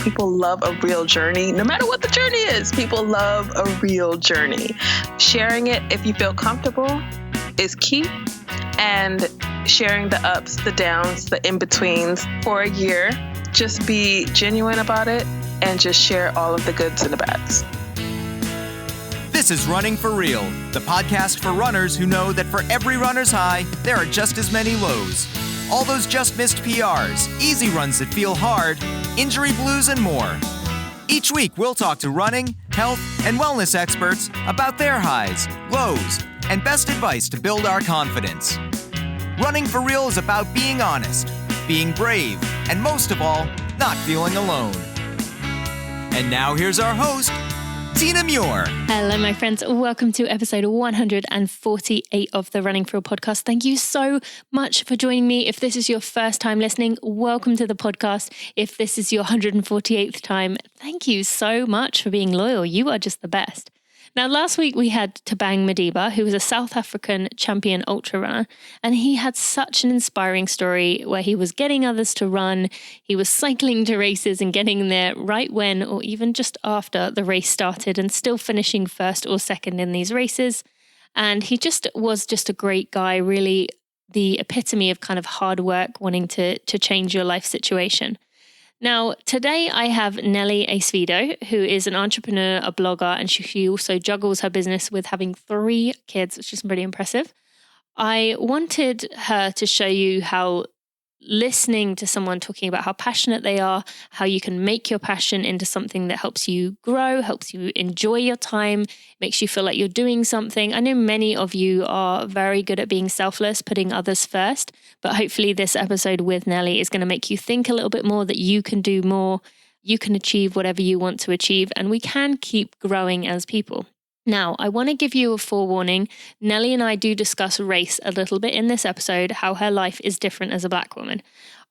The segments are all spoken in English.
People love a real journey. No matter what the journey is, people love a real journey. Sharing it, if you feel comfortable, is key. And sharing the ups, the downs, the in-betweens for a year. Just be genuine about it and just share all of the goods and the bads. This is Running for Real, the podcast for runners who know that for every runner's high, there are just as many lows. All those just missed PRs, easy runs that feel hard, injury blues, and more. Each week, we'll talk to running, health, and wellness experts about their highs, lows, and best advice to build our confidence. Running for Real is about being honest, being brave, and most of all, not feeling alone. And now here's our host, Tina Muir. Hello, my friends. Welcome to episode 148 of the Running for Real podcast. Thank you so much for joining me. If this is your first time listening, welcome to the podcast. If this is your 148th time, thank you so much for being loyal. You are just the best. Now, last week we had Tabang Madiba, who was a South African champion ultra runner, and he had such an inspiring story where he was getting others to run, he was cycling to races and getting there right when or even just after the race started and still finishing first or second in these races. And he just was just a great guy, really the epitome of kind of hard work, wanting to change your life situation. Now, today I have Nellie Acevedo, who is an entrepreneur, a blogger, and she also juggles her business with having 3 kids, which is pretty impressive. I wanted her to show you how listening to someone talking about how passionate they are, how you can make your passion into something that helps you grow, helps you enjoy your time, makes you feel like you're doing something. I know many of you are very good at being selfless, putting others first, but hopefully this episode with Nellie is going to make you think a little bit more that you can do more, you can achieve whatever you want to achieve, and we can keep growing as people. Now, I want to give you a forewarning. Nellie and I do discuss race a little bit in this episode, how her life is different as a Black woman.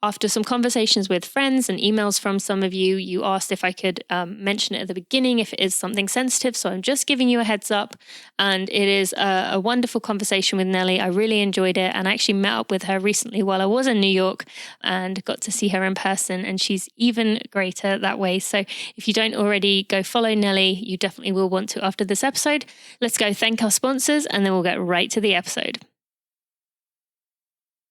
After some conversations with friends and emails from some of you, you asked if I could mention it at the beginning if it is something sensitive. So I'm just giving you a heads up. And it is a wonderful conversation with Nellie. I really enjoyed it. And I actually met up with her recently while I was in New York and got to see her in person. And she's even greater that way. So if you don't already go follow Nellie, you definitely will want to after this episode. Let's go thank our sponsors and then we'll get right to the episode.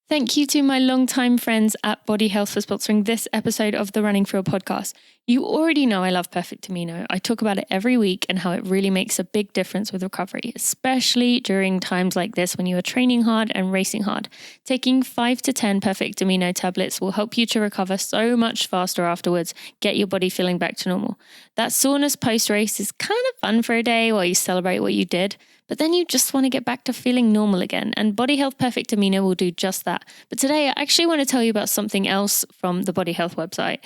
Thank you to my longtime friends at Body Health for sponsoring this episode of the Running for Real podcast. You already know I love Perfect Amino. I talk about it every week and how it really makes a big difference with recovery, especially during times like this when you are training hard and racing hard. Taking 5 to 10 Perfect Amino tablets will help you to recover so much faster afterwards, get your body feeling back to normal. That soreness post-race is kind of fun for a day while you celebrate what you did, but then you just want to get back to feeling normal again, and Body Health Perfect Amino will do just that. But today I actually want to tell you about something else from the Body Health website.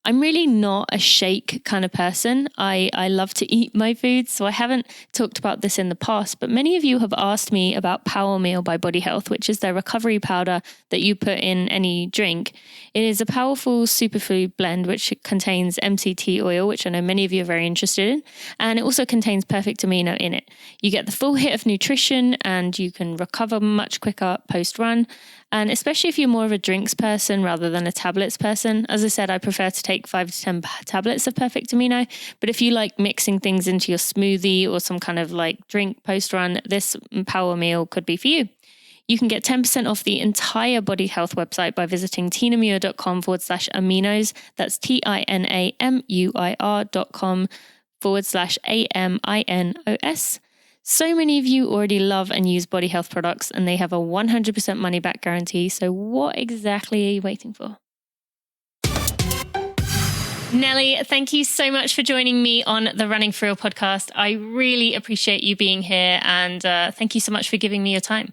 I'm really not a shake kind of person. I love to eat my food, so I haven't talked about this in the past, but many of you have asked me about Power Meal by Body Health, which is their recovery powder that you put in any drink. It is a powerful superfood blend which contains MCT oil, which I know many of you are very interested in, and it also contains Perfect Amino in it. You get the full hit of nutrition and you can recover much quicker post-run. And especially if you're more of a drinks person rather than a tablets person. As I said, I prefer to take 5 to 10 tablets of Perfect Amino. But if you like mixing things into your smoothie or some kind of like drink post-run, this Power Meal could be for you. You can get 10% off the entire Body Health website by visiting tinamuir.com/aminos. That's TINAMUIR.com/AMINOS. So many of you already love and use Body Health products and they have a 100% money back guarantee. So what exactly are you waiting for? Nellie, thank you so much for joining me on the Running for Real podcast. I really appreciate you being here and thank you so much for giving me your time.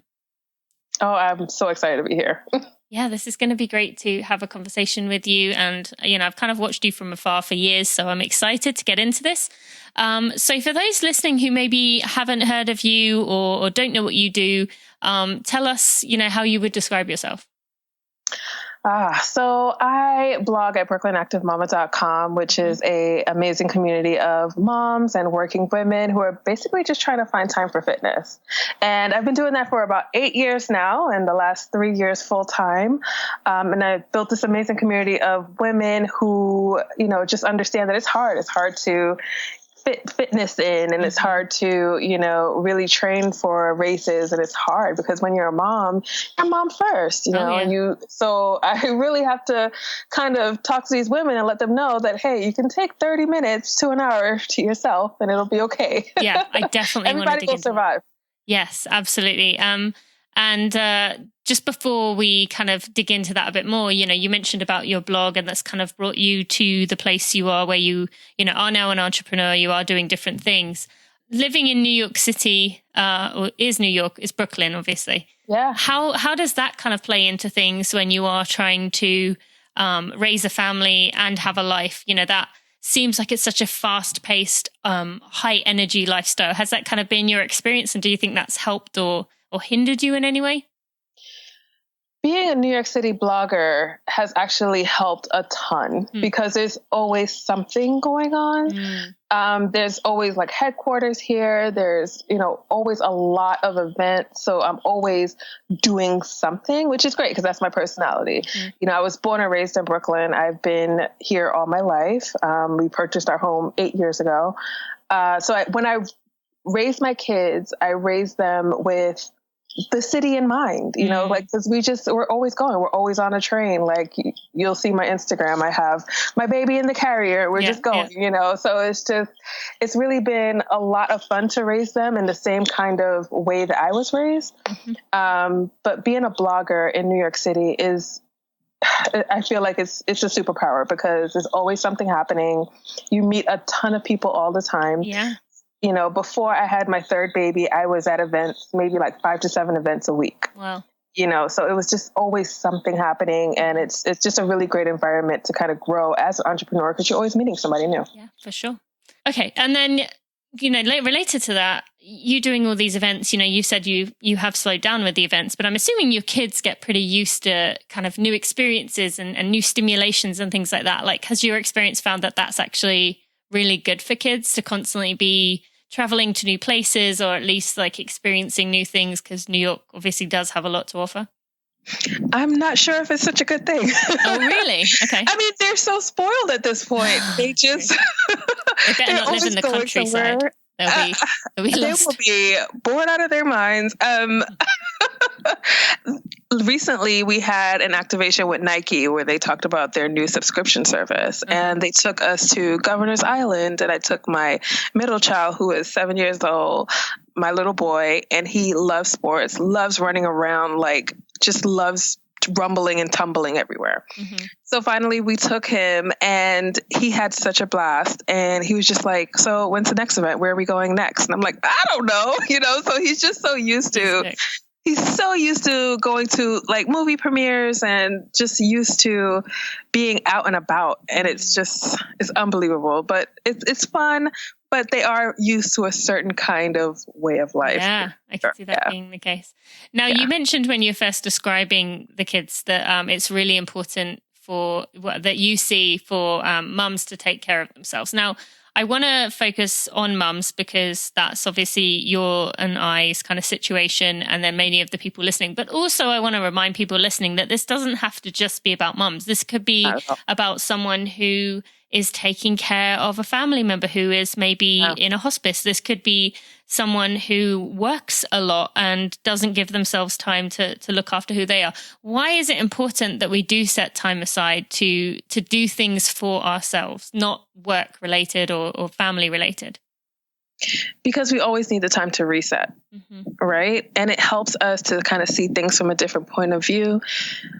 Oh, I'm so excited to be here. Yeah, this is going to be great to have a conversation with you. And, you know, I've kind of watched you from afar for years, so I'm excited to get into this. So for those listening who maybe haven't heard of you or don't know what you do, tell us, you know, how you would describe yourself. So I blog at brooklynactivemama.com, which is a amazing community of moms and working women who are basically just trying to find time for fitness. And I've been doing that for about 8 years now, and the last 3 years full time. And I built this amazing community of women who, just understand that it's hard. It's hard to fitness in, and it's hard to, really train for races. And it's hard because when you're mom first, so I really have to kind of talk to these women and let them know that, hey, you can take 30 minutes to an hour to yourself and it'll be okay. Yeah, I definitely Everybody will survive. Yes, absolutely. And just before we kind of dig into that a bit more, you mentioned about your blog, and that's kind of brought you to the place you are, where you are now an entrepreneur. You are doing different things. Living in New York City, or is Brooklyn, obviously. Yeah. How does that kind of play into things when you are trying to raise a family and have a life? That seems like it's such a fast-paced, high-energy lifestyle. Has that kind of been your experience, and do you think that's helped or hindered you in any way? Being a New York City blogger has actually helped a ton because there's always something going on. There's always like headquarters here. There's, always a lot of events. So I'm always doing something, which is great because that's my personality. I was born and raised in Brooklyn. I've been here all my life. We purchased our home 8 years ago. When I raised my kids, I raised them with the city in mind, because we're always going, we're always on a train. Like you'll see my Instagram, I have my baby in the carrier. We're just going, so it's really been a lot of fun to raise them in the same kind of way that I was raised. But being a blogger in New York City I feel like it's a superpower because there's always something happening. You meet a ton of people all the time. Yeah. Before I had my third baby, I was at events, maybe like 5 to 7 events a week. Wow. So it was just always something happening. And it's just a really great environment to kind of grow as an entrepreneur because you're always meeting somebody new. Yeah, for sure. Okay. And then, related to that, you doing all these events, you said you have slowed down with the events, but I'm assuming your kids get pretty used to kind of new experiences and new stimulations and things like that. Like, has your experience found that that's actually really good for kids to constantly be traveling to new places, or at least like experiencing new things? Because New York obviously does have a lot to offer. I'm not sure if it's such a good thing. Oh, really? Okay. I mean, they're so spoiled at this point. They just they better not live in the countryside. They'll be lost. They will be bored out of their minds. Recently, we had an activation with Nike where they talked about their new subscription service, and they took us to Governor's Island, and I took my middle child, who is 7 years old, my little boy, and he loves sports, loves running around, like just loves rumbling and tumbling everywhere. So finally we took him, and he had such a blast, and he was just like, so when's the next event? Where are we going next? And I'm like, I don't know, so he's just so used to going to like movie premieres and just used to being out and about. And it's unbelievable, but it's fun, but they are used to a certain kind of way of life. Yeah, I can see that being the case. Now, you mentioned when you're first describing the kids that it's really important that you see for mums to take care of themselves. Now, I want to focus on mums because that's obviously your and I's kind of situation, and then many of the people listening. But also I want to remind people listening that this doesn't have to just be about mums. This could be about someone who is taking care of a family member who is maybe in a hospice. This could be someone who works a lot and doesn't give themselves time to look after who they are. Why is it important that we do set time aside to do things for ourselves, not work related or family related? Because we always need the time to reset, right? And it helps us to kind of see things from a different point of view.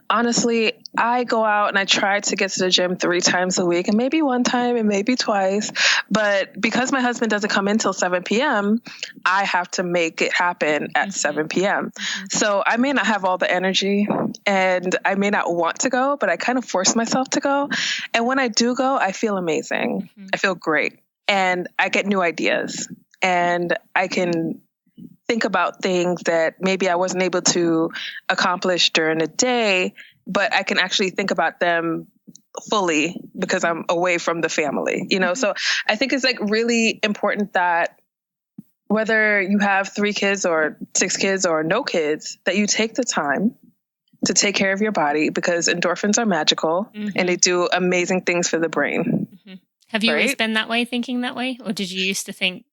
Honestly, I go out and I try to get to the gym 3 times a week, and maybe one time and maybe twice. But because my husband doesn't come in till 7 p.m., I have to make it happen at 7 p.m. So I may not have all the energy and I may not want to go, but I kind of force myself to go. And when I do go, I feel amazing. I feel great. And I get new ideas, and I can think about things that maybe I wasn't able to accomplish during the day. but I can actually think about them fully because I'm away from the family, So I think it's like really important that whether you have 3 kids or 6 kids or no kids, that you take the time to take care of your body, because endorphins are magical and they do amazing things for the brain. Have you always been that way, thinking that way? Or did you used to think?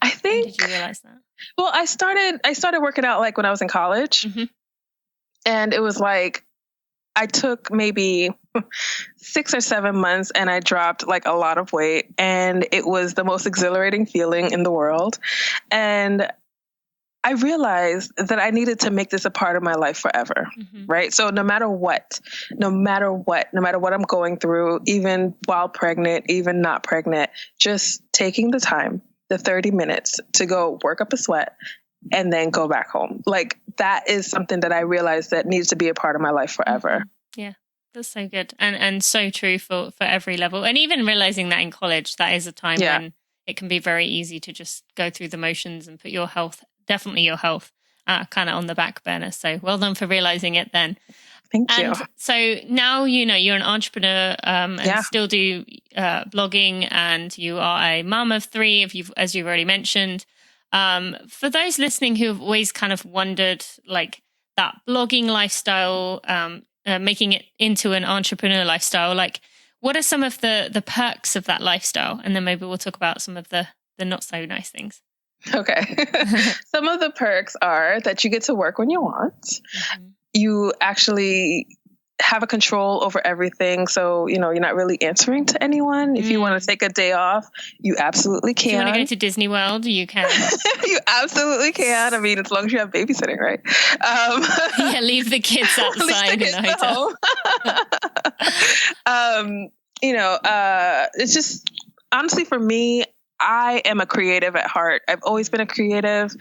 I think. When did you realize that? Well, I started working out like when I was in college, and it was like I took maybe 6 or 7 months and I dropped like a lot of weight, and it was the most exhilarating feeling in the world. And I realized that I needed to make this a part of my life forever. Right. So no matter what I'm going through, even while pregnant, even not pregnant, just taking the time, the 30 minutes to go work up a sweat and then go back home. Like that is something that I realized that needs to be a part of my life forever. Yeah, that's so good. And so true for every level. And even realizing that in college, that is a time when it can be very easy to just go through the motions and put your health, kind of on the back burner. So well done for realizing it then. Thank you. So now, you're an entrepreneur and still do blogging, and you are a mom of 3, as you've already mentioned. For those listening who have always kind of wondered, like that blogging lifestyle, making it into an entrepreneur lifestyle, like what are some of the perks of that lifestyle? And then maybe we'll talk about some of the not so nice things. Okay. Some of the perks are that you get to work when you want. You actually have a control over everything. So, you're not really answering to anyone. If you want to take a day off, you absolutely can. If you want to go to Disney World, you can. You absolutely can. I mean, as long as you have babysitting, right? Leave the kids outside in the hotel. It's just, honestly, for me, I am a creative at heart. I've always been a creative.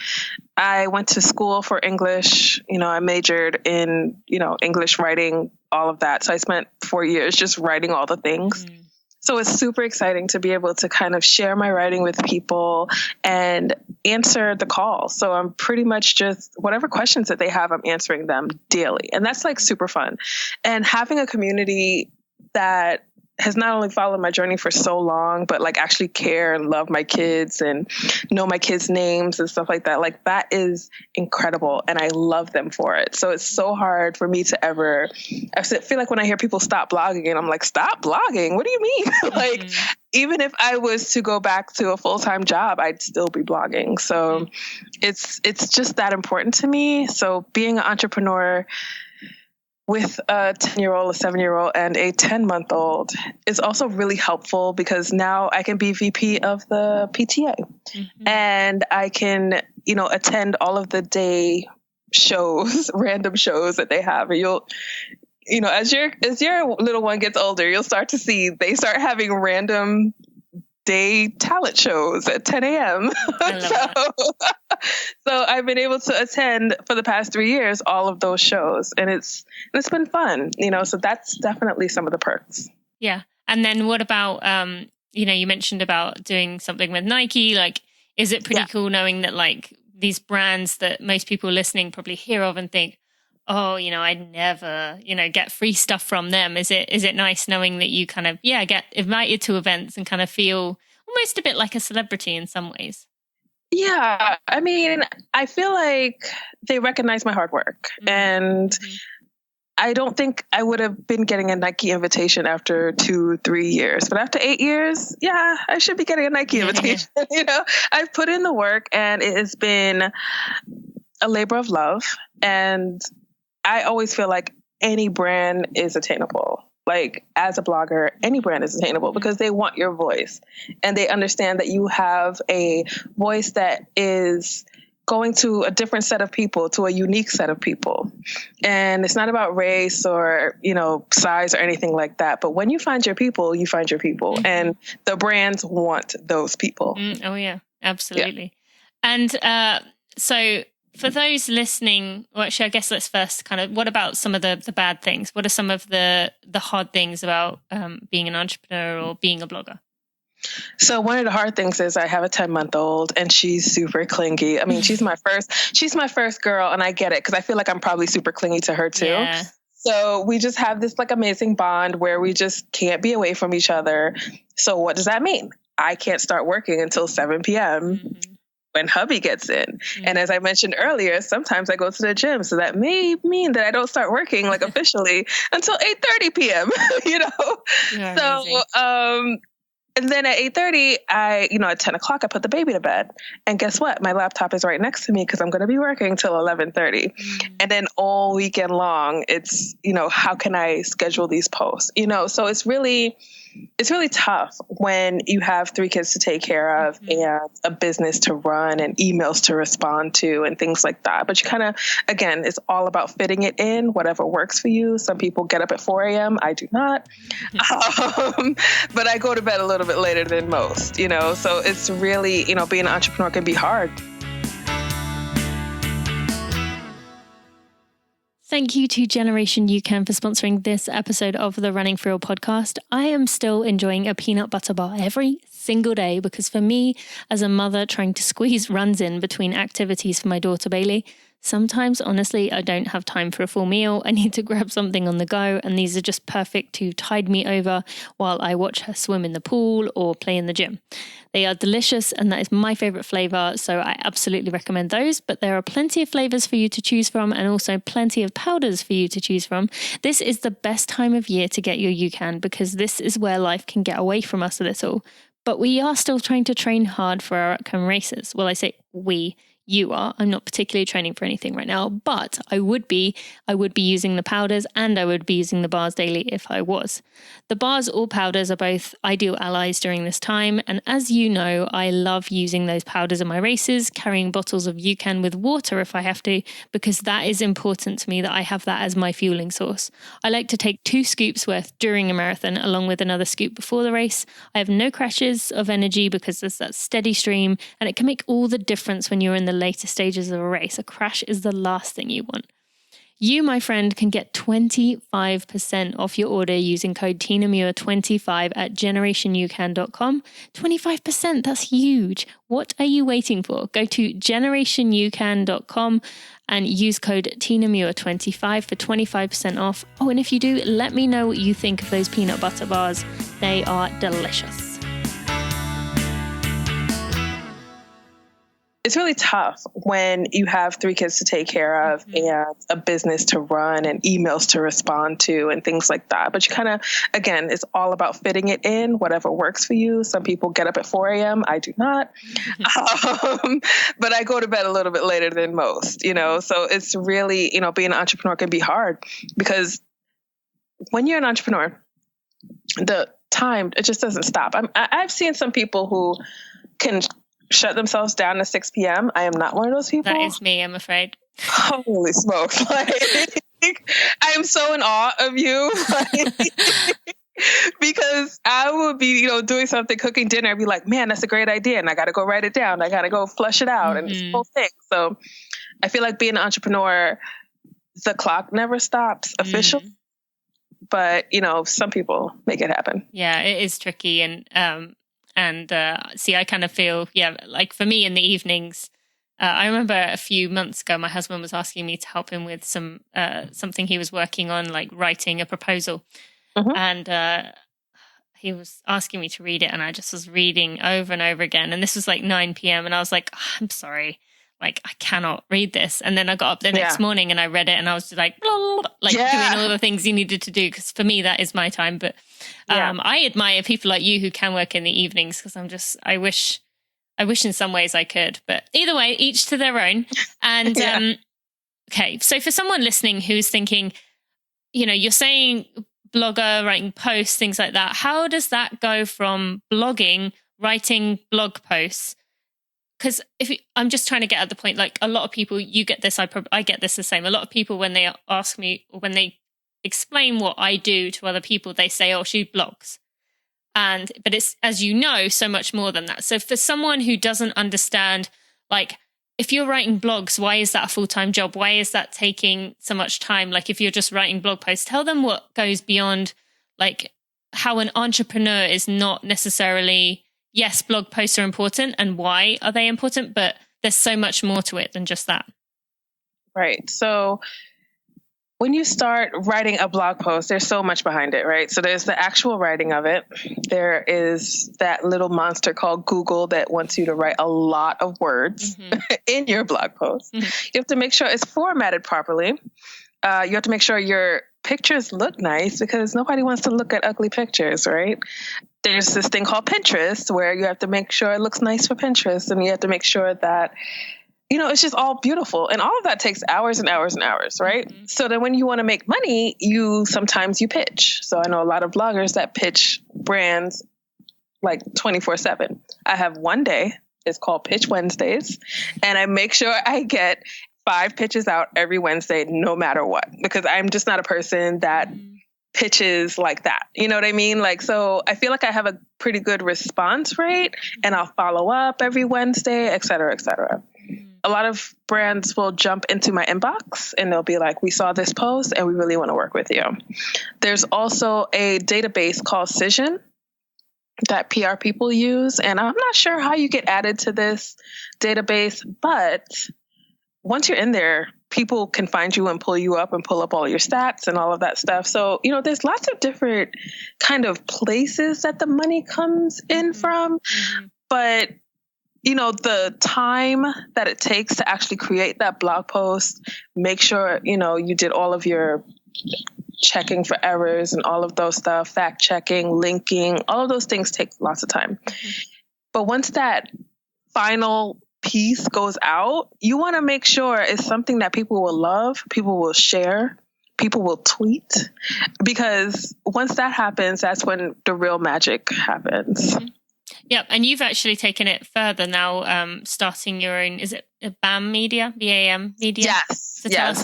I went to school for English. I majored in, English writing, all of that. So I spent 4 years just writing all the things. So it's super exciting to be able to kind of share my writing with people and answer the call. So I'm pretty much just whatever questions that they have, I'm answering them daily. And that's like super fun. And having a community that has not only followed my journey for so long, but like actually care and love my kids and know my kids' names and stuff like that. Like that is incredible. And I love them for it. So it's so hard for me to I feel like when I hear people stop blogging and I'm like, stop blogging. What do you mean? Like, even if I was to go back to a full-time job, I'd still be blogging. So it's just that important to me. So being an entrepreneur with a 10-year-old, a 7-year-old, and a 10-month-old is also really helpful because now I can be VP of the PTA and I can, attend all of the day shows, random shows that they have. And as your little one gets older, you'll start to see they start having random day talent shows at 10 a.m. So I've been able to attend for the past 3 years all of those shows, and it's been fun, so that's definitely some of the perks. Yeah. And then what about, you mentioned about doing something with Nike, like, is it pretty cool knowing that like these brands that most people listening probably hear of and think, oh, I'd never, get free stuff from them. Is it nice knowing that you kind of, get invited to events and kind of feel almost a bit like a celebrity in some ways? Yeah. I mean, I feel like they recognize my hard work and I don't think I would have been getting a Nike invitation after 2-3 years, but after 8 years, I should be getting a Nike invitation. I've put in the work and it has been a labor of love. And I always feel like any brand is attainable. Like as a blogger, any brand is attainable because they want your voice and they understand that you have a voice that is going to a different set of people, to a unique set of people. And it's not about race or, size or anything like that. But when you find your people, you find your people and the brands want those people. Oh yeah, absolutely. Yeah. And so for those listening, well, actually, I guess let's first kind of, what about some of the bad things? What are some of the hard things about being an entrepreneur or being a blogger? So one of the hard things is I have a 10-month-old and she's super clingy. I mean, she's my first girl, and I get it because I feel like I'm probably super clingy to her too. Yeah. So we just have this like amazing bond where we just can't be away from each other. So what does that mean? I can't start working until 7 p.m. when hubby gets in. And as I mentioned earlier, sometimes I go to the gym. So that may mean that I don't start working like officially until 8:30 p.m., you know? You're So, amazing. and then at 8:30, at 10 o'clock, I put the baby to bed. And guess what? My laptop is right next to me because I'm going to be working till 11:30. And then all weekend long, it's, how can I schedule these posts? So it's really tough when you have 3 kids to take care of and a business to run and emails to respond to and things like that. But you kind of, again, it's all about fitting it in, whatever works for you. Some people get up at 4 a.m. I do not. But I go to bed a little bit later than most, so it's really, being an entrepreneur can be hard. Thank you to Generation UCAN for sponsoring this episode of the Running for Real podcast. I am still enjoying a peanut butter bar every single day because for me, as a mother trying to squeeze runs in between activities for my daughter Bailey, sometimes, honestly, I don't have time for a full meal. I need to grab something on the go, and these are just perfect to tide me over while I watch her swim in the pool or play in the gym. They are delicious, and that is my favorite flavor, so I absolutely recommend those. But there are plenty of flavors for you to choose from, and also plenty of powders for you to choose from. This is the best time of year to get your UCAN because this is where life can get away from us a little. But we are still trying to train hard for our upcoming races. Well, I say we. You are. I'm not particularly training for anything right now, but I would be using the powders and I would be using the bars daily if I was. The bars or powders are both ideal allies during this time. And as you know, I love using those powders in my races, carrying bottles of UCAN with water if I have to, because that is important to me that I have that as my fueling source. I like to take 2 scoops worth during a marathon along with another scoop before the race. I have no crashes of energy because there's that steady stream, and it can make all the difference when you're in the later stages of a race. A crash is the last thing you want. You, my friend, can get 25% off your order using code TinaMuir25 at generationucan.com. 25%, that's huge. What are you waiting for? Go to generationucan.com and use code TinaMuir25 for 25% off. Oh, and if you do, let me know what you think of those peanut butter bars. They are delicious. It's really tough when you have 3 kids to take care of and a business to run and emails to respond to and things like that. But you kind of, again, it's all about fitting it in, whatever works for you. Some people get up at 4 a.m. I do not. But I go to bed a little bit later than most, so it's really, being an entrepreneur can be hard because when you're an entrepreneur, the time, it just doesn't stop. I've seen some people who can shut themselves down at 6 p.m. I am not one of those people. That is me, I'm afraid. Holy smokes. I am so in awe of you. Because I would be, doing something, cooking dinner, and be like, man, that's a great idea. And I got to go write it down. I got to go flush it out and this whole thing. So I feel like being an entrepreneur, the clock never stops officially. But, some people make it happen. Yeah, it is tricky. See, I kind of feel, like for me in the evenings, I remember a few months ago, my husband was asking me to help him with something he was working on, like writing a proposal. And he was asking me to read it, and I just was reading over and over again. And this was like 9 p.m. And I was like, I'm sorry, like I cannot read this. And then I got up the next morning and I read it, and I was just like, blah, blah, blah, doing all the things you needed to do. Because for me, that is my time. But I admire people like you who can work in the evenings, because I wish in some ways I could. But either way, each to their own. And okay, so for someone listening who's thinking, you're saying blogger, writing posts, things like that. How does that go from blogging, writing blog posts? Because I'm just trying to get at the point, like a lot of people, you get this, I get this the same. A lot of people, when they ask me, or when they explain what I do to other people, they say, oh, she blogs. But it's, as you know, so much more than that. So for someone who doesn't understand, like, if you're writing blogs, why is that a full-time job? Why is that taking so much time? Like, if you're just writing blog posts, tell them what goes beyond, like, how an entrepreneur is not necessarily yes, blog posts are important, and why are they important? But there's so much more to it than just that. Right. So when you start writing a blog post, there's so much behind it, right? So there's the actual writing of it. There is that little monster called Google that wants you to write a lot of words in your blog post. You have to make sure it's formatted properly. You have to make sure your pictures look nice, because nobody wants to look at ugly pictures, right? There's this thing called Pinterest where you have to make sure it looks nice for Pinterest, and you have to make sure that it's just all beautiful. And all of that takes hours and hours and hours, right? So then when you want to make money, sometimes you pitch. So I know a lot of bloggers that pitch brands like 24/7. I have one day, it's called Pitch Wednesdays, and I make sure I get 5 pitches out every Wednesday, no matter what, because I'm just not a person that pitches like that. You know what I mean? So I feel like I have a pretty good response rate, and I'll follow up every Wednesday, et cetera, et cetera. A lot of brands will jump into my inbox and they'll be like, we saw this post and we really want to work with you. There's also a database called Cision that PR people use. And I'm not sure how you get added to this database, but once you're in there, people can find you and pull you up and pull up all your stats and all of that stuff. So, there's lots of different kind of places that the money comes in from, but the time that it takes to actually create that blog post, make sure, you did all of your checking for errors and all of those stuff, fact checking, linking, all of those things take lots of time. But once that final piece goes out, you want to make sure it's something that people will love, people will share, people will tweet, because once that happens, that's when the real magic happens. Yep, and you've actually taken it further now, starting your own. Is it BAM Media, BAM Media? Yes. So tell us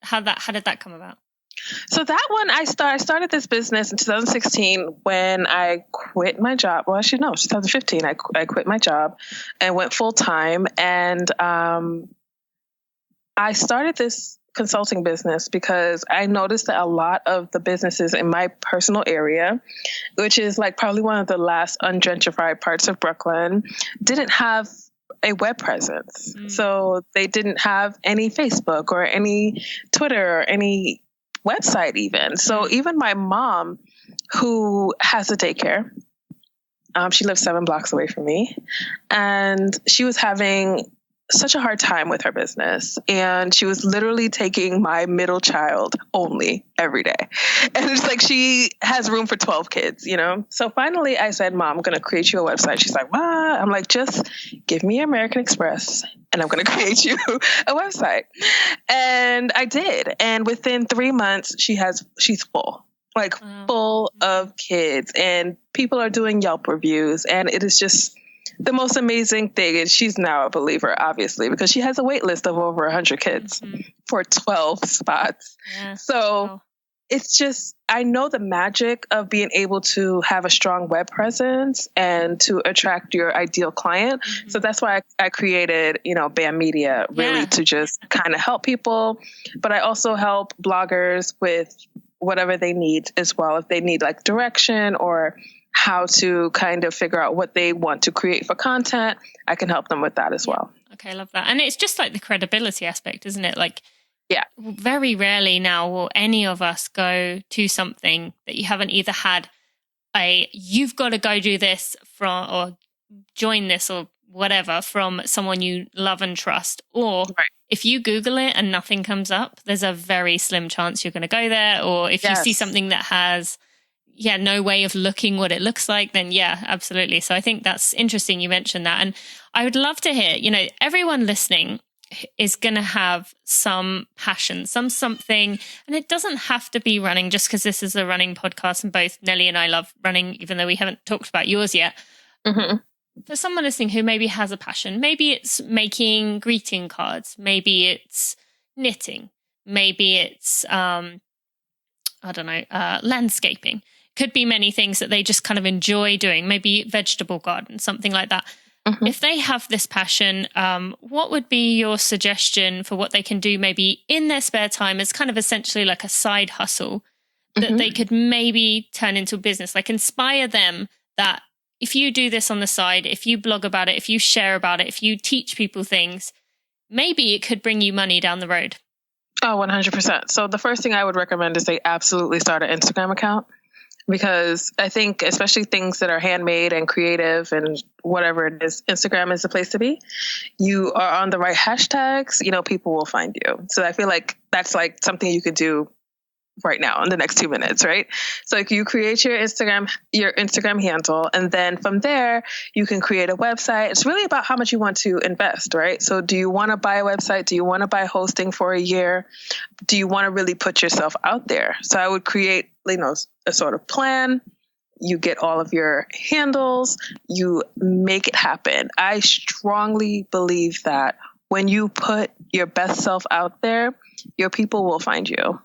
how did that come about? So that one, I started this business in 2016 when I quit my job. Well, actually, no, 2015. I quit my job and went full time, and I started this consulting business because I noticed that a lot of the businesses in my personal area, which is probably one of the last ungentrified parts of Brooklyn, didn't have a web presence. So they didn't have any Facebook or any Twitter or any website even. So even my mom, who has a daycare, she lives 7 blocks away from me, and she was having such a hard time with her business. And she was literally taking my middle child only every day. And it's she has room for 12 kids, So finally I said, Mom, I'm going to create you a website. She's like, what? I'm like, just give me American Express and I'm going to create you a website. And I did. And within 3 months, she's full. Full of kids, and people are doing Yelp reviews, and it is just the most amazing thing. And she's now a believer, obviously, because she has a wait list of over 100 kids for 12 spots. Yeah. So it's just, I know the magic of being able to have a strong web presence and to attract your ideal client. So that's why I created, BAM Media, really to just kind of help people. But I also help bloggers with whatever they need as well. If they need direction or how to kind of figure out what they want to create for content, I can help them with that as well. Okay, I love that. And it's just the credibility aspect, isn't it? Very rarely now will any of us go to something that you haven't either had you've got to go do this from, or join this or whatever from someone you love and trust, or if you Google it and nothing comes up, there's a very slim chance you're going to go there. Or if you see something that has no way of looking what it looks like, then absolutely. So I think that's interesting you mentioned that. And I would love to hear, everyone listening is going to have some passion, something, and it doesn't have to be running just because this is a running podcast and both Nellie and I love running, even though we haven't talked about yours yet. For someone listening who maybe has a passion, maybe it's making greeting cards, maybe it's knitting, maybe it's, landscaping. Could be many things that they just kind of enjoy doing, maybe vegetable garden, something like that. If they have this passion, what would be your suggestion for what they can do maybe in their spare time as kind of essentially like a side hustle that they could maybe turn into a business, inspire them that if you do this on the side, if you blog about it, if you share about it, if you teach people things, maybe it could bring you money down the road. Oh, 100%. So the first thing I would recommend is they absolutely start an Instagram account, because I think especially things that are handmade and creative and whatever it is, Instagram is the place to be. You are on the right hashtags, people will find you. So I feel like that's like something you could do right now in the next 2 minutes, right? So you create your Instagram handle, and then from there you can create a website. It's really about how much you want to invest, right? So do you want to buy a website? Do you want to buy hosting for a year? Do you want to really put yourself out there? So I would create, a sort of plan. You get all of your handles, you make it happen. I strongly believe that when you put your best self out there, your people will find you.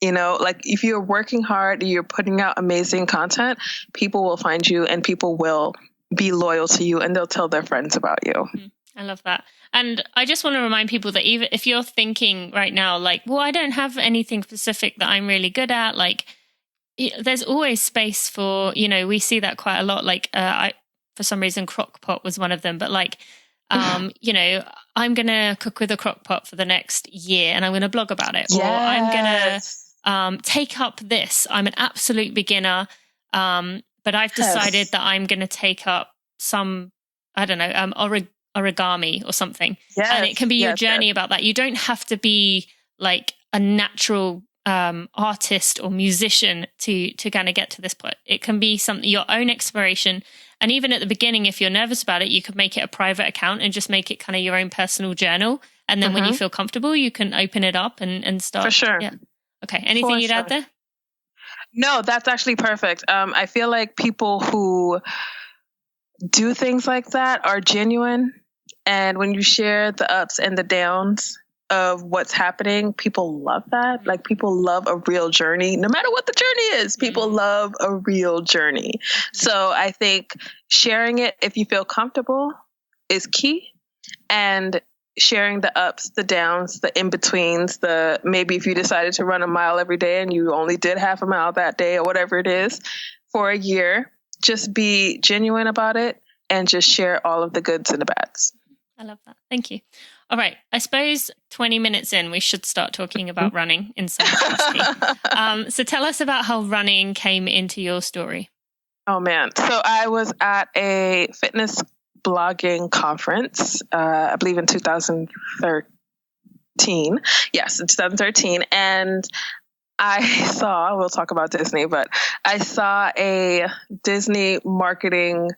Like if you're working hard, you're putting out amazing content, people will find you and people will be loyal to you and they'll tell their friends about you. I love that. And I just want to remind people that even if you're thinking right now, like, well, I don't have anything specific that I'm really good at, like, there's always space for, we see that quite a lot. Like, for some reason, crock pot was one of them, but like, I'm going to cook with a crock pot for the next year and I'm going to blog about it. Yes. Or I'm going to take up this. I'm an absolute beginner, but I've decided that I'm going to take up some, I don't know, origami or something. Yes. And it can be your journey about that. You don't have to be like a natural artist or musician to kind of get to this point. It can be something, your own exploration. And even at the beginning, if you're nervous about it, you could make it a private account and just make it kind of your own personal journal. And then when you feel comfortable, you can open it up and start. For sure. Yeah. Okay. Anything you'd add there? No, that's actually perfect. I feel like people who do things like that are genuine. And when you share the ups and the downs of what's happening, people love that. Like people love a real journey, no matter what the journey is. People love a real journey. So I think sharing it, if you feel comfortable, is key. And sharing the ups, the downs, the in-betweens, maybe if you decided to run a mile every day and you only did half a mile that day or whatever it is for a year, just be genuine about it and just share all of the goods and the bads. I love that. Thank you. All right. I suppose 20 minutes in, we should start talking about running in some capacity. So tell us about how running came into your story. Oh, man. So I was at a fitness blogging conference, I believe in 2013. Yes, in 2013. And we'll talk about Disney, but I saw a Disney marketing,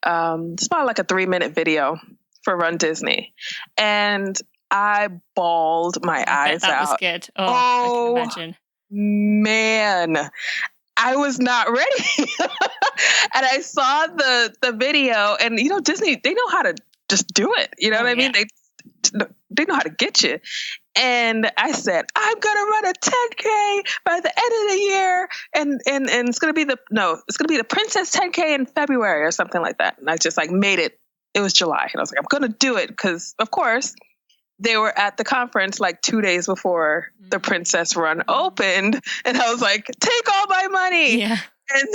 it's about like a 3-minute video for Run Disney. And I bawled my eyes out. That was good. Oh, I can imagine. Man, I was not ready. And I saw the video and, Disney, they know how to just do it. You know what I mean? They know how to get you. And I said, I'm going to run a 10K by the end of the year. And it's going to be the Princess 10K in February or something like that. And I just made it. It was July. And I was like, I'm going to do it. Because of course they were at the conference 2 days before the Princess Run opened. And I was like, take all my money. Yeah. And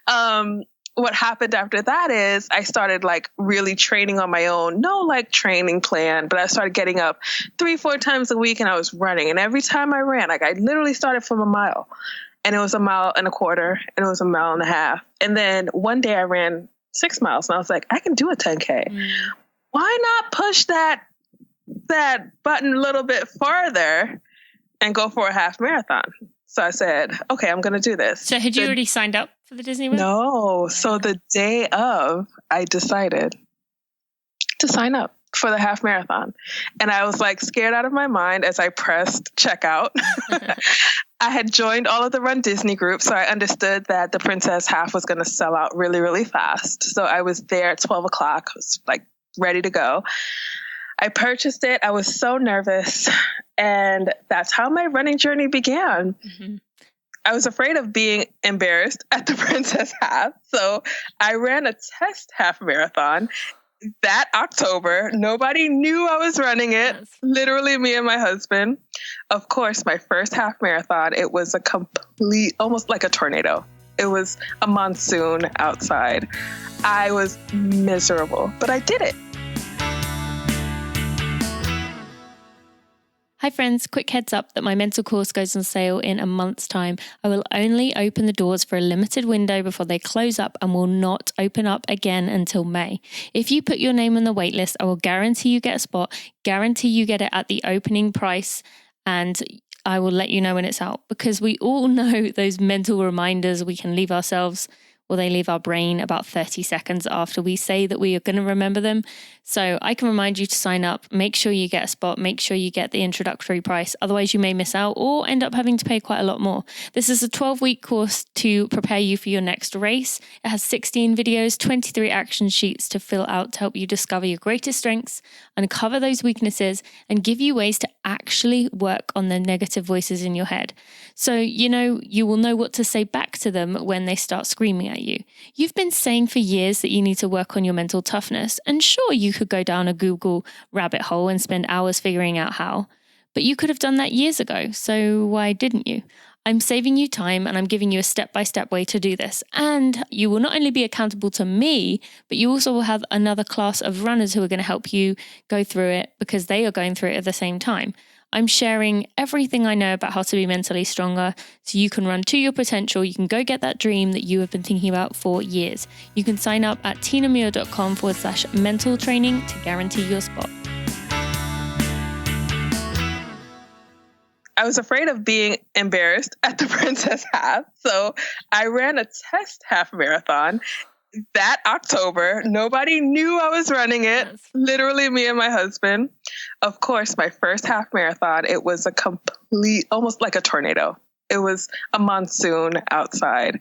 then, what happened after that is I started really training on my own, no training plan, but I started getting up 3-4 times a week and I was running. And every time I ran, I literally started from a mile, and it was 1.25 miles and it was 1.5 miles. And then one day I ran 6 miles and I was like, I can do a 10K. Why not push that button a little bit farther and go for a half marathon? So I said, okay, I'm going to do this. So had you already signed up for the Disney one? No. So the day of, I decided to sign up for the half marathon. And I was scared out of my mind as I pressed checkout. I had joined all of the Run Disney groups, so I understood that the Princess half was going to sell out really, really fast. So I was there at 12 o'clock, was ready to go. I purchased it. I was so nervous. And that's how my running journey began. Mm-hmm. I was afraid of being embarrassed at the Princess half. So I ran a test half marathon that October. Nobody knew I was running it. Literally me and my husband. Of course, my first half marathon, it was almost like a tornado. It was a monsoon outside. I was miserable, but I did it. Hi friends, quick heads up that my mental course goes on sale in a month's time. I will only open the doors for a limited window before they close up and will not open up again until May. If you put your name on the waitlist, I will guarantee you get a spot, guarantee you get it at the opening price, and I will let you know when it's out, because we all know those mental reminders we can leave ourselves, or they leave our brain about 30 seconds after we say that we are going to remember them. So I can remind you to sign up, make sure you get a spot, make sure you get the introductory price. Otherwise you may miss out or end up having to pay quite a lot more. This is a 12-week course to prepare you for your next race. It has 16 videos, 23 action sheets to fill out to help you discover your greatest strengths, uncover those weaknesses, and give you ways to actually work on the negative voices in your head. So, you will know what to say back to them when they start screaming at you. You've been saying for years that you need to work on your mental toughness, and sure, you could go down a Google rabbit hole and spend hours figuring out how, but you could have done that years ago, so why didn't you? I'm saving you time and I'm giving you a step-by-step way to do this. And you will not only be accountable to me, but you also will have another class of runners who are going to help you go through it because they are going through it at the same time. I'm sharing everything I know about how to be mentally stronger so you can run to your potential. You can go get that dream that you have been thinking about for years. You can sign up at tinamuir.com/mental training to guarantee your spot. I was afraid of being embarrassed at the Princess Half. So I ran a test half marathon that October. Nobody knew I was running it. Literally me and my husband. Of course, my first half marathon, it was a complete, almost like a tornado. It was a monsoon outside.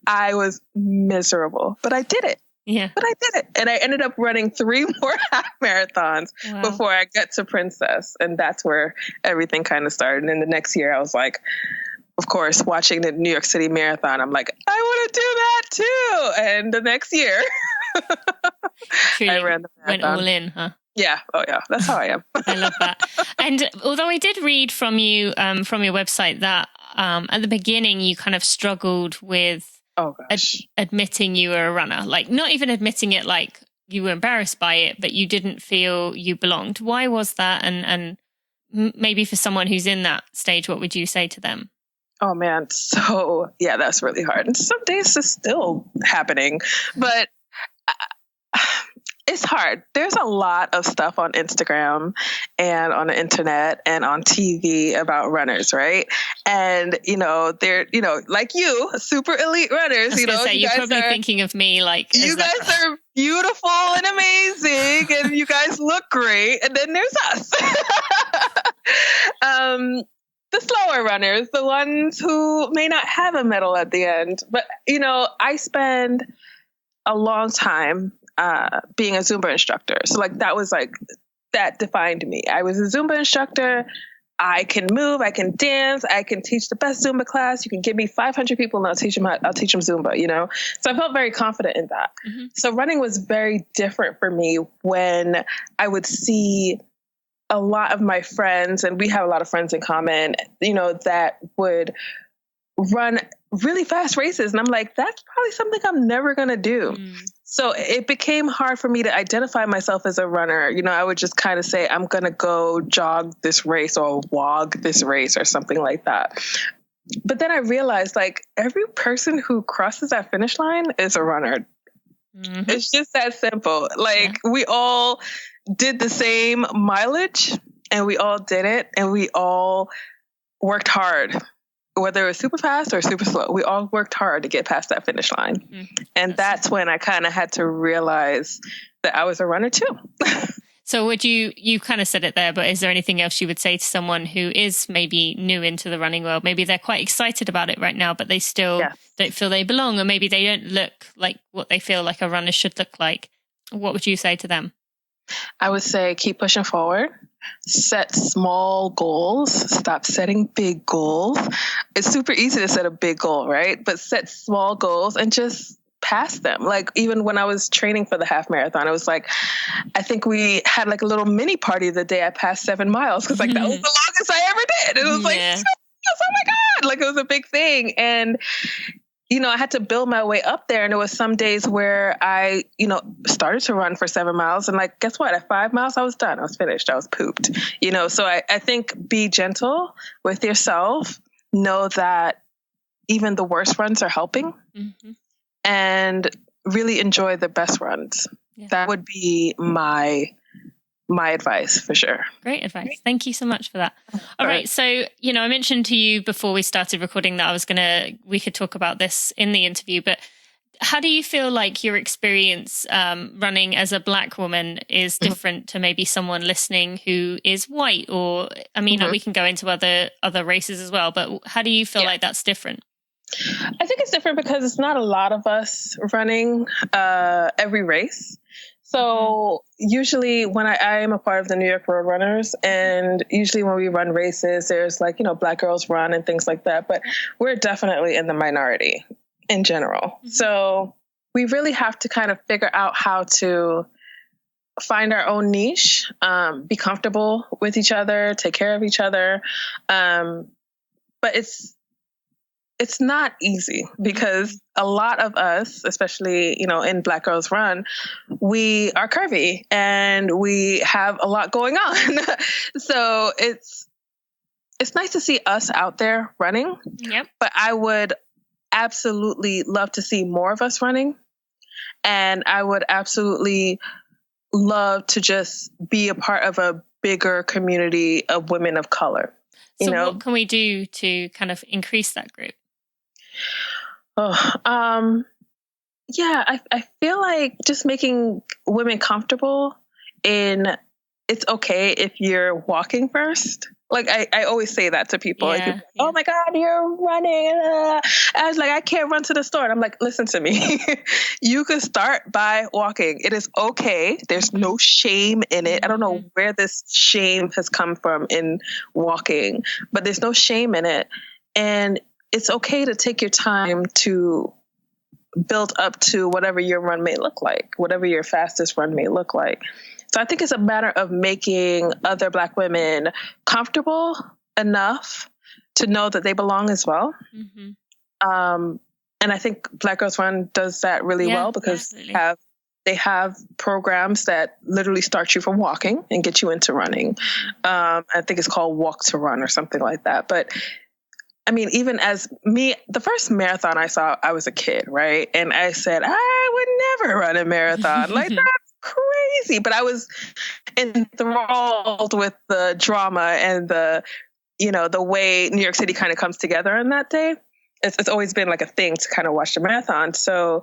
I was miserable, but I did it. Yeah. But I did it. And I ended up running 3 more half marathons before I got to Princess. And that's where everything kind of started. And then the next year I was like, of course, watching the New York City Marathon, I'm like, I want to do that too. And the next year, I ran the marathon. Went all in, huh? Yeah. Oh, yeah. That's how I am. I love that. And although I did read from you, from your website, that at the beginning you kind of struggled with admitting you were a runner, like not even admitting it, like you were embarrassed by it, but you didn't feel you belonged. Why was that? And maybe for someone who's in that stage, what would you say to them? Oh man. So yeah, that's really hard. And some days it's still happening, but it's hard. There's a lot of stuff on Instagram and on the internet and on TV about runners, right? And, they're, like you, super elite runners. You're probably thinking of me like... You guys are beautiful and amazing and you guys look great. And then there's us. The slower runners, the ones who may not have a medal at the end. But, I spend a long time being a Zumba instructor. So that defined me. I was a Zumba instructor. I can move, I can dance, I can teach the best Zumba class. You can give me 500 people and I'll teach them Zumba, So I felt very confident in that. Mm-hmm. So running was very different for me when I would see a lot of my friends, and we have a lot of friends in common, that would run really fast races. And I'm like, that's probably something I'm never going to do. Mm. So it became hard for me to identify myself as a runner. I would just kind of say, I'm going to go jog this race or wog this race or something like that. But then I realized every person who crosses that finish line is a runner. Mm-hmm. It's just that simple. We all did the same mileage and we all did it and we all worked hard. Whether it was super fast or super slow, we all worked hard to get past that finish line. Mm-hmm. And that's when I kind of had to realize that I was a runner too. So would you kind of said it there, but is there anything else you would say to someone who is maybe new into the running world? Maybe they're quite excited about it right now, but they still don't feel they belong, or maybe they don't look like what they feel like a runner should look like. What would you say to them? I would say keep pushing forward. Set small goals. Stop setting big goals. It's super easy to set a big goal, right? But set small goals and just pass them. Even when I was training for the half marathon, it was I think we had a little mini party the day I passed 7 miles because that was the longest I ever did. It was oh my God, it was a big thing. And I had to build my way up there. And there was some days where I, started to run for 7 miles. And like, guess what? At 5 miles, I was done. I was finished. I was pooped, So I think be gentle with yourself. Know that even the worst runs are helping, and really enjoy the best runs. Yeah. That would be my advice for sure. Great advice. Thank you so much for that. All right. So, I mentioned to you before we started recording that we could talk about this in the interview, but how do you feel like your experience running as a Black woman is different to maybe someone listening who is white? Or, we can go into other races as well, but how do you feel like that's different? I think it's different because it's not a lot of us running every race. So usually when I am a part of the New York Road Runners, and usually when we run races, there's like, Black girls run and things like that, but we're definitely in the minority in general. So we really have to kind of figure out how to find our own niche, be comfortable with each other, take care of each other. But it's not easy because a lot of us, especially, in Black Girls Run, we are curvy and we have a lot going on. So it's nice to see us out there running. Yep. But I would absolutely love to see more of us running. And I would absolutely love to just be a part of a bigger community of women of color. So what can we do to kind of increase that group? I feel like just making women comfortable in it's okay if you're walking first. Like I always say that to people. Like, people, oh my God, you're running. I was like, I can't run to the store. And I'm like, listen to me. You can start by walking. It is okay. There's no shame in it. I don't know where this shame has come from in walking, but there's no shame in it. And it's okay to take your time to build up to whatever your run may look like, whatever your fastest run may look like. So I think it's a matter of making other Black women comfortable enough to know that they belong as well. And I think Black Girls Run does that really well because they have programs that literally start you from walking and get you into running. I think it's called Walk to Run or something like that. But even as me, the first marathon I saw, I was a kid, right? And I said, I would never run a marathon. Like, that's crazy. But I was enthralled with the drama and the way New York City kind of comes together on that day. It's always been like a thing to kind of watch the marathon. So,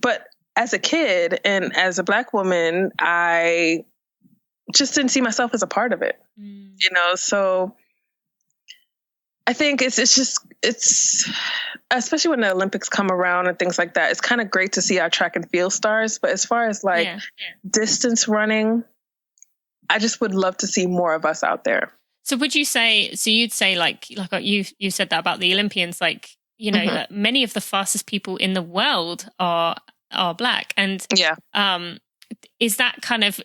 but as a kid and as a Black woman, I just didn't see myself as a part of it, so I think it's especially when the Olympics come around and things like that, it's kind of great to see our track and field stars. But as far as distance running, I just would love to see more of us out there. So you'd say like you said that about the Olympians, like, that many of the fastest people in the world are Black. And is that kind of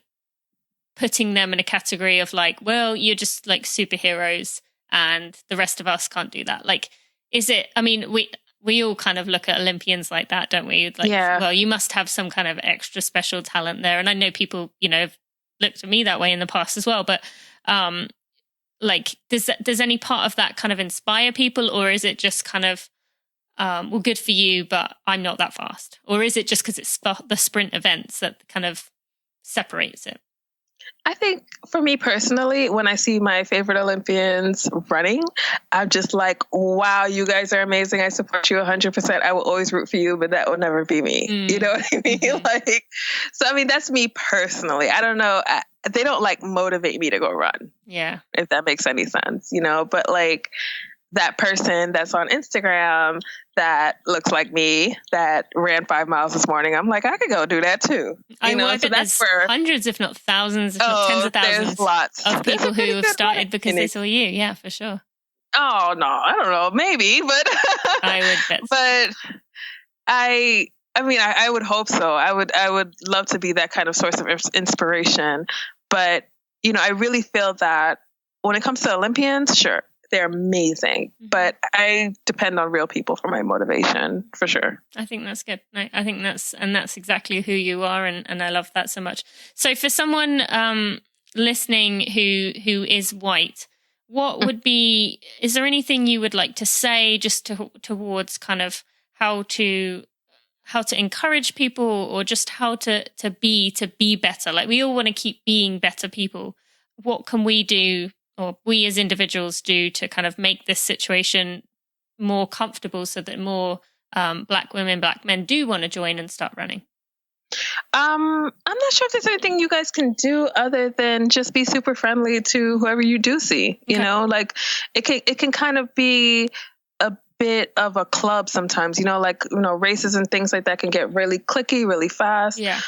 putting them in a category of like, well, you're just like superheroes and the rest of us can't do that? Like, is it, we all kind of look at Olympians like that, don't we? Like, well, you must have some kind of extra special talent there. And I know people, have looked at me that way in the past as well. But does any part of that kind of inspire people, or is it just kind of, well, good for you, but I'm not that fast? Or is it just because it's the sprint events that kind of separates it? I think for me personally, when I see my favorite Olympians running, I'm just like, wow, you guys are amazing. I support you 100%. I will always root for you, but that will never be me. You know what I mean? That's me personally. I don't know. They don't motivate me to go run. Yeah. If that makes any sense, but that person that's on Instagram that looks like me that ran 5 miles this morning, I'm like, I could go do that too. So that's where hundreds, if not thousands, if not tens of thousands of people who have started because they saw you. Yeah, for sure. Oh no, I don't know, maybe, but I would bet. But I would hope so. I would love to be that kind of source of inspiration. But I really feel that when it comes to Olympians, sure, they're amazing. But I depend on real people for my motivation, for sure. I think that's good. I think that's exactly who you are, and I love that so much. So for someone listening who is white, what would be, is there anything you would like to say just towards kind of how to encourage people, or just how to be better? Like, we all want to keep being better people. What can we do, or we as individuals do, to kind of make this situation more comfortable so that more Black women, Black men do want to join and start running? I'm not sure if there's anything you guys can do other than just be super friendly to whoever you do see. You know, like it can kind of be a bit of a club sometimes, you know, like, you know, races and things like that can get really cliquey really fast. Yeah.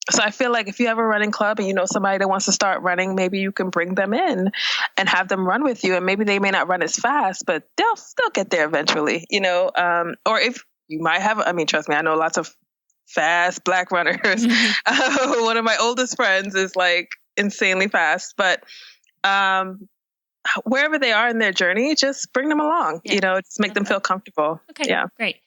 So I feel like if you have a running club and you know somebody that wants to start running, maybe you can bring them in and have them run with you. And maybe they may not run as fast, but they'll still get there eventually, you know. Or if you might have, I mean, trust me, I know lots of fast Black runners. One of my oldest friends is like insanely fast, but wherever they are in their journey, just bring them along, you know, just make them feel comfortable. Okay, great.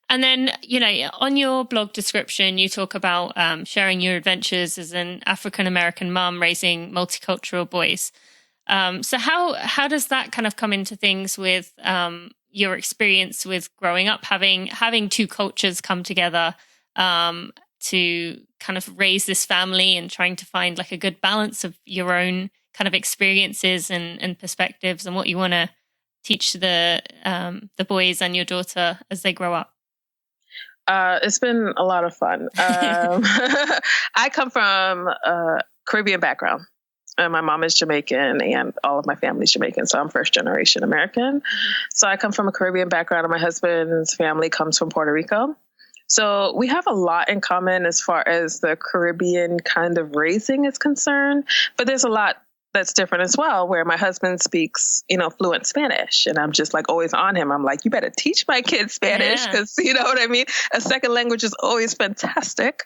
And then, you know, on your blog description, you talk about sharing your adventures as an African-American mom raising multicultural boys. So how does that kind of come into things with your experience with growing up, having two cultures come together to kind of raise this family and trying to find like a good balance of your own kind of experiences and perspectives and what you want to teach the boys and your daughter as they grow up? It's been a lot of fun. I come from a Caribbean background. My mom is Jamaican and all of my family is Jamaican. So I'm first generation American. So I come from a Caribbean background and my husband's family comes from Puerto Rico. So we have a lot in common as far as the Caribbean kind of raising is concerned, but there's a lot that's different as well, where my husband speaks, you know, fluent Spanish, and I'm just like always on him. I'm like, you better teach my kids Spanish, because you know what I mean? A second language is always fantastic.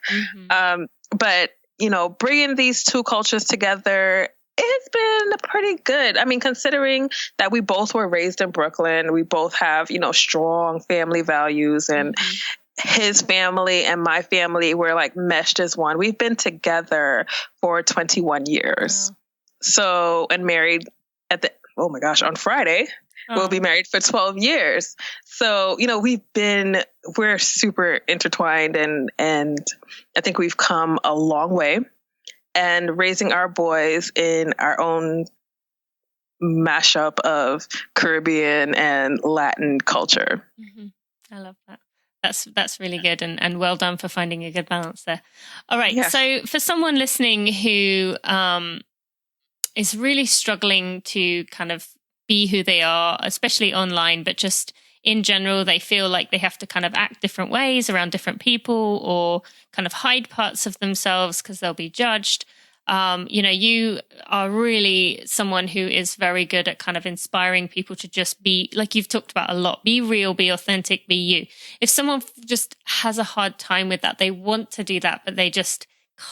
But, you know, bringing these two cultures together, it's been pretty good. I mean, considering that we both were raised in Brooklyn, we both have, you know, strong family values, and his family and my family were like meshed as one. We've been together for 21 years. Wow. So, and married on Friday, we'll be married for 12 years. So, you know, we're super intertwined, and I think we've come a long way, and raising our boys in our own mashup of Caribbean and Latin culture. I love that. That's really good, and well done for finding a good balance there. All right. Yeah. So for someone listening who is really struggling to kind of be who they are, especially online, but just in general, they feel like they have to kind of act different ways around different people, or kind of hide parts of themselves because they'll be judged. You know, you are really someone who is very good at kind of inspiring people to just be, like you've talked about a lot, be real, be authentic, be you. If someone just has a hard time with that, they want to do that, but they just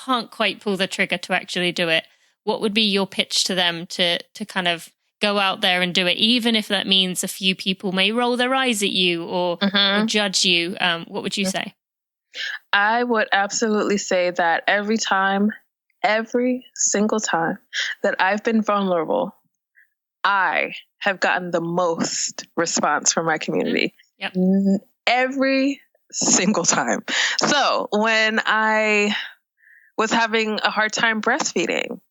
can't quite pull the trigger to actually do it, what would be your pitch to them to kind of go out there and do it, even if that means a few people may roll their eyes at you or judge you? What would you say? I would absolutely say that every single time that I've been vulnerable, I have gotten the most response from my community. Every single time. So when I was having a hard time breastfeeding,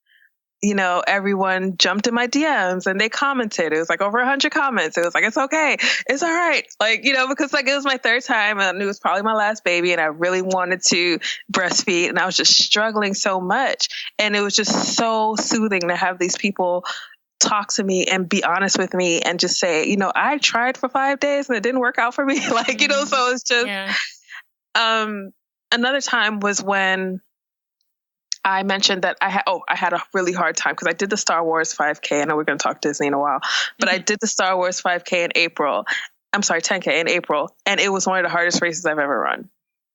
you know, everyone jumped in my DMs and they commented. It was like over 100 comments. It was like, it's okay. It's all right. Like, you know, because like it was my third time and it was probably my last baby and I really wanted to breastfeed and I was just struggling so much. And it was just so soothing to have these people talk to me and be honest with me and just say, you know, I tried for 5 days and it didn't work out for me. Like, you know, so it's just, another time was when I mentioned that I had a really hard time because I did the Star Wars 5K. I know we're going to talk Disney in a while, but I did the Star Wars 5K in April. I'm sorry, 10K in April. And it was one of the hardest races I've ever run.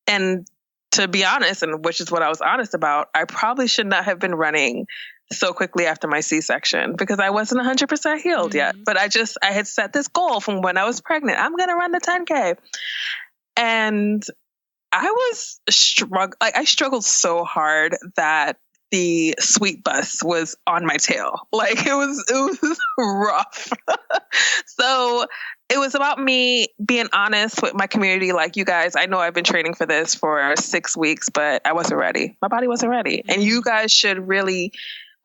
And to be honest, and which is what I was honest about, I probably should not have been running so quickly after my C-section because I wasn't 100% healed yet. But I had set this goal from when I was pregnant. I'm going to run the 10K. And I was I struggled so hard that the sweet bus was on my tail. Like it was rough. So it was about me being honest with my community. Like, you guys, I know I've been training for this for 6 weeks, but I wasn't ready. My body wasn't ready. And you guys should really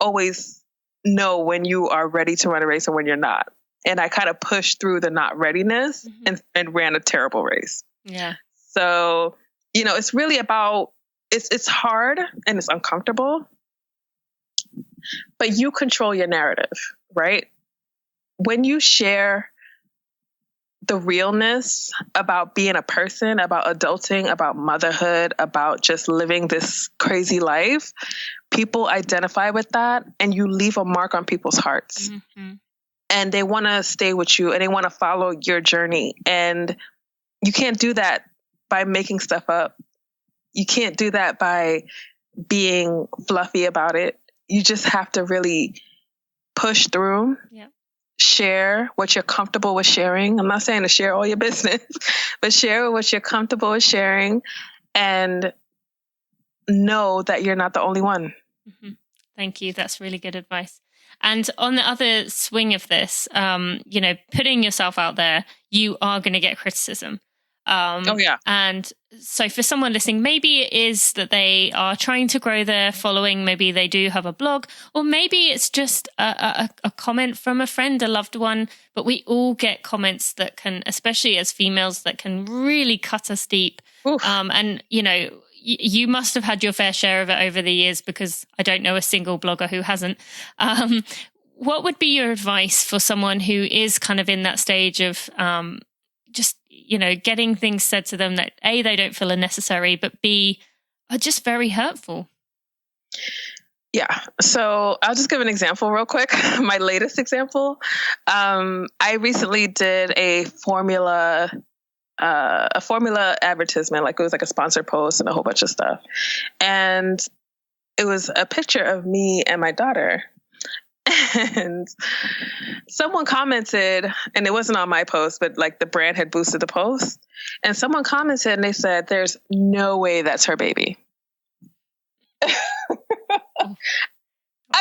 always know when you are ready to run a race and when you're not. And I kind of pushed through the not readiness and ran a terrible race. Yeah. So, it's really about, it's hard and it's uncomfortable, but you control your narrative, right? When you share the realness about being a person, about adulting, about motherhood, about just living this crazy life, people identify with that and you leave a mark on people's hearts. And they want to stay with you and they want to follow your journey. And you can't do that by making stuff up. You can't do that by being fluffy about it. You just have to really push through, share what you're comfortable with sharing. I'm not saying to share all your business, but share what you're comfortable with sharing and know that you're not the only one. Thank you. That's really good advice. And on the other swing of this, putting yourself out there, you are going to get criticism. And so for someone listening, maybe it is that they are trying to grow their following. Maybe they do have a blog, or maybe it's just a comment from a friend, a loved one. But we all get comments that can, especially as females, that can really cut us deep. And, you must have had your fair share of it over the years because I don't know a single blogger who hasn't. What would be your advice for someone who is kind of in that stage of just, getting things said to them that A, they don't feel are necessary, but B, are just very hurtful? Yeah. So I'll just give an example real quick. My latest example. I recently did a formula advertisement. Like it was like a sponsored post and a whole bunch of stuff. And it was a picture of me and my daughter. And someone commented, and it wasn't on my post, but like the brand had boosted the post. And someone commented and they said, "There's no way that's her baby." I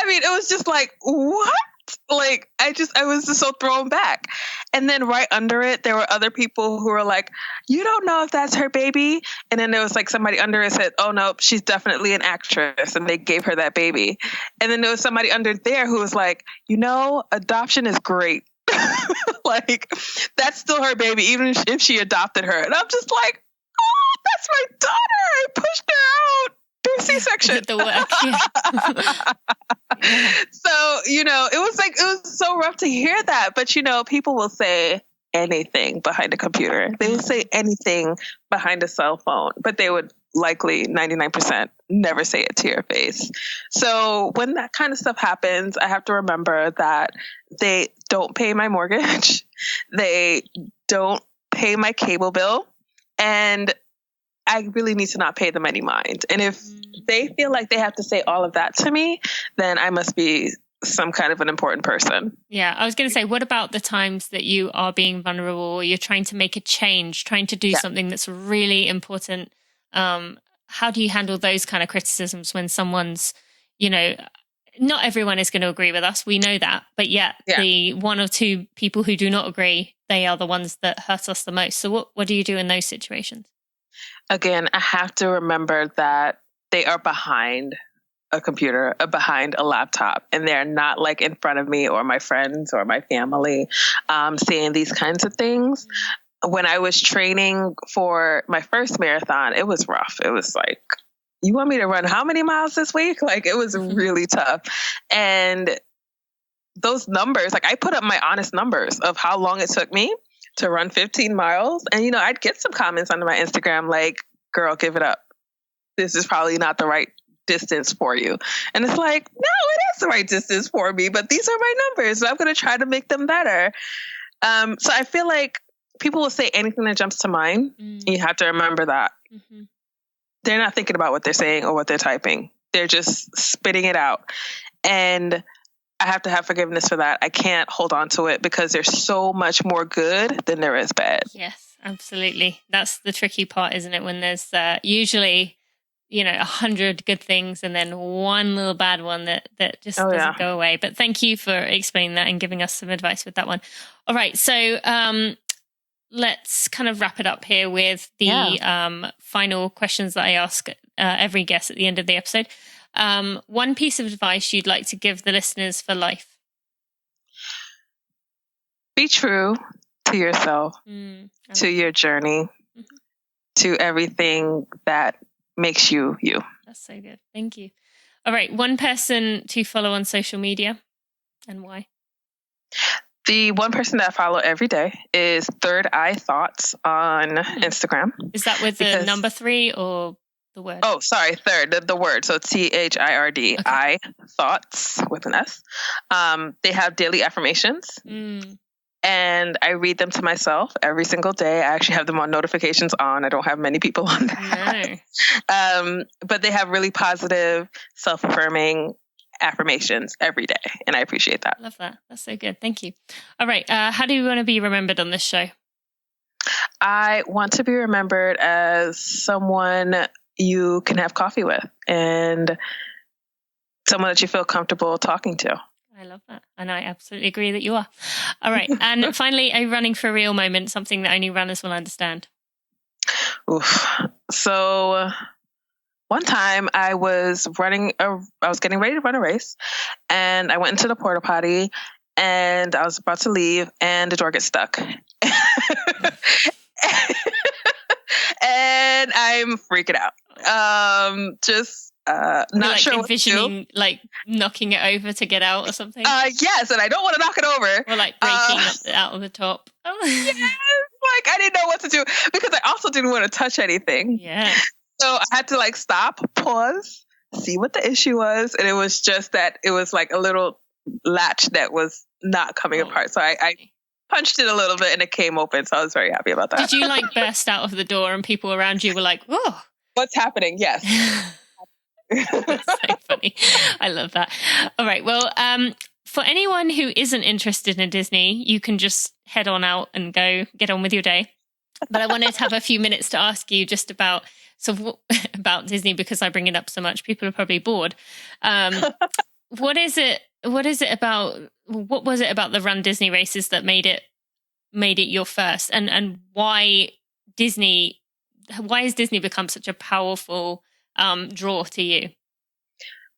mean, it was just like, what? Like, I was just so thrown back. And then right under it, there were other people who were like, "You don't know if that's her baby." And then there was like somebody under it said, "Oh no, she's definitely an actress." And they gave her that baby. And then there was somebody under there who was like, adoption is great. Like, that's still her baby, even if she adopted her. And I'm just like, oh, that's my daughter. I pushed her out through C-section. Did the work, yeah. So, it was so rough to hear that. But, people will say anything behind a computer. They will say anything behind a cell phone, but they would likely 99% never say it to your face. So when that kind of stuff happens, I have to remember that they don't pay my mortgage. They don't pay my cable bill. And I really need to not pay them any mind. And if they feel like they have to say all of that to me, then I must be some kind of an important person. Yeah, I was going to say, what about the times that you are being vulnerable, or you're trying to make a change, trying to do something that's really important? How do you handle those kind of criticisms when someone's, not everyone is going to agree with us. We know that. But yet the one or two people who do not agree, they are the ones that hurt us the most. So what do you do in those situations? Again, I have to remember that they are behind a computer, behind a laptop, and they're not like in front of me or my friends or my family saying these kinds of things. When I was training for my first marathon, it was rough. It was like, you want me to run how many miles this week? Like, it was really tough. And those numbers, like I put up my honest numbers of how long it took me to run 15 miles. And, I'd get some comments on my Instagram like, "Girl, give it up. This is probably not the right distance for you." And it's like, no, it is the right distance for me, but these are my numbers. So I'm going to try to make them better. So I feel like people will say anything that jumps to mind. You have to remember that. They're not thinking about what they're saying or what they're typing. They're just spitting it out. And I have to have forgiveness for that. I can't hold on to it because there's so much more good than there is bad. Yes, absolutely. That's the tricky part, isn't it? When there's usually, 100 good things and then one little bad one that just doesn't go away. But thank you for explaining that and giving us some advice with that one. All right. So let's kind of wrap it up here with the final questions that I ask every guest at the end of the episode. One piece of advice you'd like to give the listeners for life? Be true to yourself, to your journey, to everything that makes you you. That's so good. Thank you. All right. One person to follow on social media and why? The one person that I follow every day is Third Eye Thoughts on Instagram. Is that with the number 3 or the word? Oh, sorry. Third, the word. So THIRD, I Thoughts with an S. They have daily affirmations. And I read them to myself every single day. I actually have them on notifications on. I don't have many people on that. No. But they have really positive, self-affirming affirmations every day. And I appreciate that. Love that. That's so good. Thank you. All right. How do you want to be remembered on this show? I want to be remembered as someone you can have coffee with and someone that you feel comfortable talking to. I love that. And I absolutely agree that you are. All right. And finally, a running for real moment, something that only runners will understand. Oof. So one time I was getting ready to run a race and I went into the porta potty and I was about to leave and the door gets stuck. And I'm freaking out. Not sure what to do. Like knocking it over to get out or something. Yes, and I don't want to knock it over. Or like breaking out of the top. Oh. Yes, like I didn't know what to do because I also didn't want to touch anything. Yeah. So I had to like stop, pause, see what the issue was, and it was just that it was like a little latch that was not coming apart. So I punched it a little bit and it came open. So I was very happy about that. Did you like burst out of the door and people around you were like, "Whoa, what's happening?" Yes. That's so funny. I love that. All right. Well, for anyone who isn't interested in Disney, you can just head on out and go get on with your day. But I wanted to have a few minutes to ask you just about about Disney because I bring it up so much. People are probably bored. What is it about? What was it about the Run Disney races that made it your first? And why Disney? Why has Disney become such a powerful draw to you?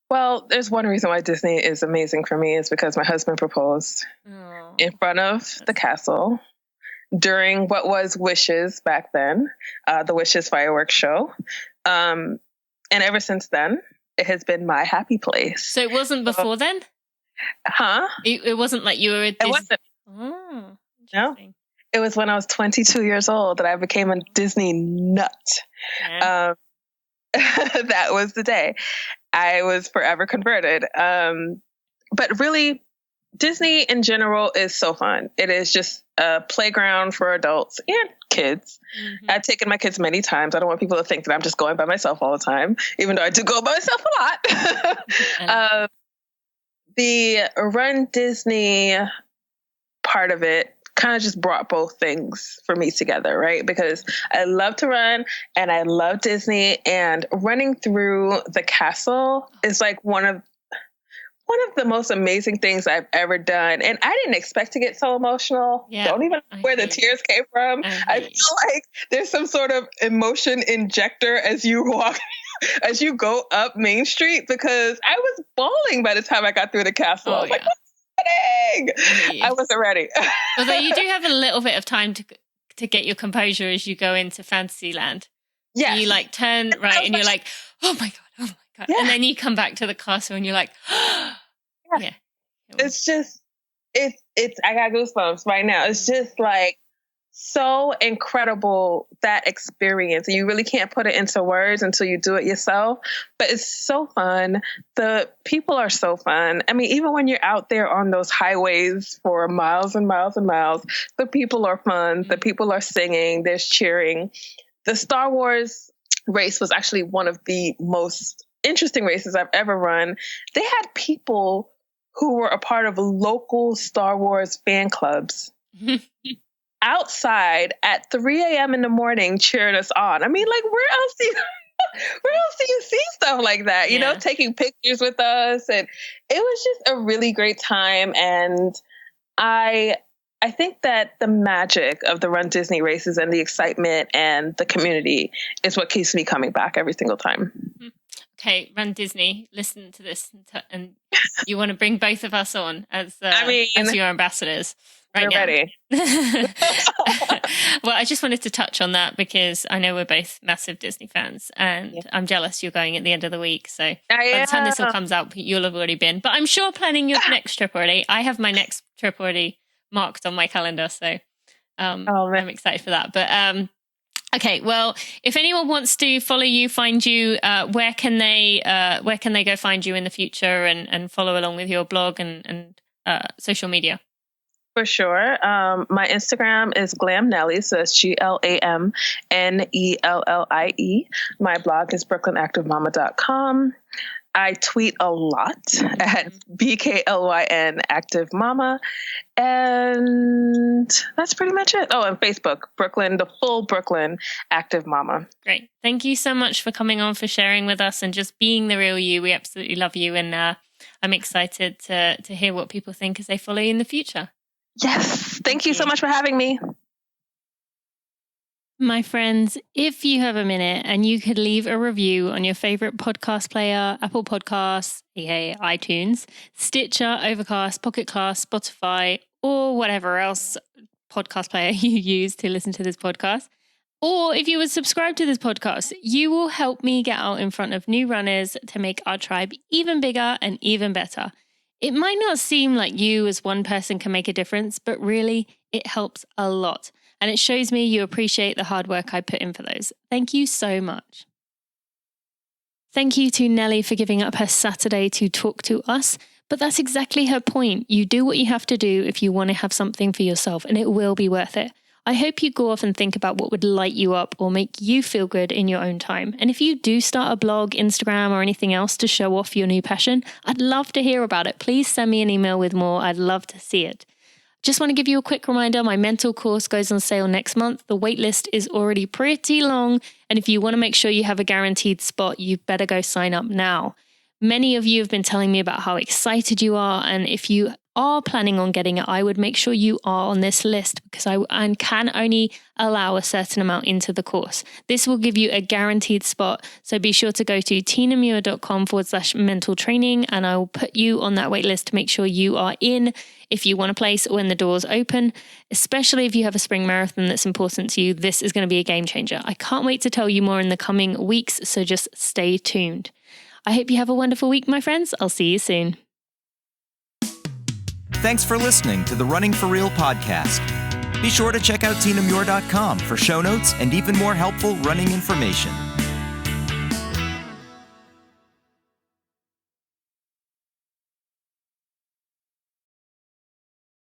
Well, there's one reason why Disney is amazing for me is because my husband proposed in front of the castle during what was Wishes back then, the Wishes fireworks show. And ever since then, it has been my happy place. So it wasn't before then? Huh? It wasn't like you were It wasn't. Oh, no. It was when I was 22 years old that I became a Disney nut. Yeah. That was the day I was forever converted. But really, Disney in general is so fun. It is just a playground for adults and kids. Mm-hmm. I've taken my kids many times. I don't want people to think that I'm just going by myself all the time, even though I do go by myself a lot. The Run Disney part of it kind of just brought both things for me together, right? Because I love to run and I love Disney, and running through the castle is like one of the most amazing things I've ever done. And I didn't expect to get so emotional. Yeah, don't even know where the tears came from. I feel like there's some sort of emotion injector as you go up Main Street, because I was bawling by the time I got through the castle. I was like, I wasn't ready. Although you do have a little bit of time to get your composure as you go into Fantasyland. Yeah. You like turn right and you're like, oh my God. Yeah. And then you come back to the castle and you're like, yeah. It's just, it's I got goosebumps right now. It's just like so incredible, that experience. And you really can't put it into words until you do it yourself. But it's so fun. The people are so fun. I mean, even when you're out there on those highways for miles and miles and miles, the people are fun. Mm-hmm. The people are singing. There's cheering. The Star Wars race was actually one of the most interesting races I've ever run. They had people who were a part of local Star Wars fan clubs outside at 3 a.m. in the morning cheering us on. I mean, like, where else do you see stuff like that? You know, taking pictures with us. And it was just a really great time. And I think that the magic of the Run Disney races and the excitement and the community is what keeps me coming back every single time. Okay, Run Disney, listen to this, and you want to bring both of us on as your ambassadors. Right, we're ready. Well, I just wanted to touch on that because I know we're both massive Disney fans, and I'm jealous you're going at the end of the week. So by the time this all comes out, you'll have already been. But I'm sure planning your next trip already. I have my next trip already marked on my calendar, so I'm excited for that. But okay, well, if anyone wants to follow you, find you, where can they go find you in the future and follow along with your blog and social media? For sure. My Instagram is GlamNellie, so it's GlamNellie. My blog is brooklynactivemama.com. I tweet a lot at BKLYN Active Mama. And that's pretty much it. Oh, and Facebook, Brooklyn, the full Brooklyn Active Mama. Great. Thank you so much for coming on, for sharing with us and just being the real you. We absolutely love you. And I'm excited to hear what people think as they follow you in the future. Yes. Thank you so much for having me. My friends, if you have a minute and you could leave a review on your favorite podcast player, Apple Podcasts, iTunes, Stitcher, Overcast, Pocket Cast, Spotify, or whatever else podcast player you use to listen to this podcast, or if you would subscribe to this podcast, you will help me get out in front of new runners to make our tribe even bigger and even better. It might not seem like you as one person can make a difference, but really it helps a lot. And it shows me you appreciate the hard work I put in for those. Thank you so much. Thank you to Nellie for giving up her Saturday to talk to us. But that's exactly her point. You do what you have to do if you want to have something for yourself, and it will be worth it. I hope you go off and think about what would light you up or make you feel good in your own time. And if you do start a blog, Instagram, or anything else to show off your new passion, I'd love to hear about it. Please send me an email with more. I'd love to see it. Just want to give you a quick reminder, my mentor course goes on sale next month. The waitlist is already pretty long. And if you want to make sure you have a guaranteed spot, you better go sign up now. Many of you have been telling me about how excited you are. And if you are planning on getting it, I would make sure you are on this list because I can only allow a certain amount into the course. This will give you a guaranteed spot. So be sure to go to tinamuir.com/mental training and I will put you on that wait list to make sure you are in if you want a place when the doors open, especially if you have a spring marathon that's important to you. This is going to be a game changer. I can't wait to tell you more in the coming weeks. So just stay tuned. I hope you have a wonderful week, my friends. I'll see you soon. Thanks for listening to the Running for Real podcast. Be sure to check out tinamuir.com for show notes and even more helpful running information.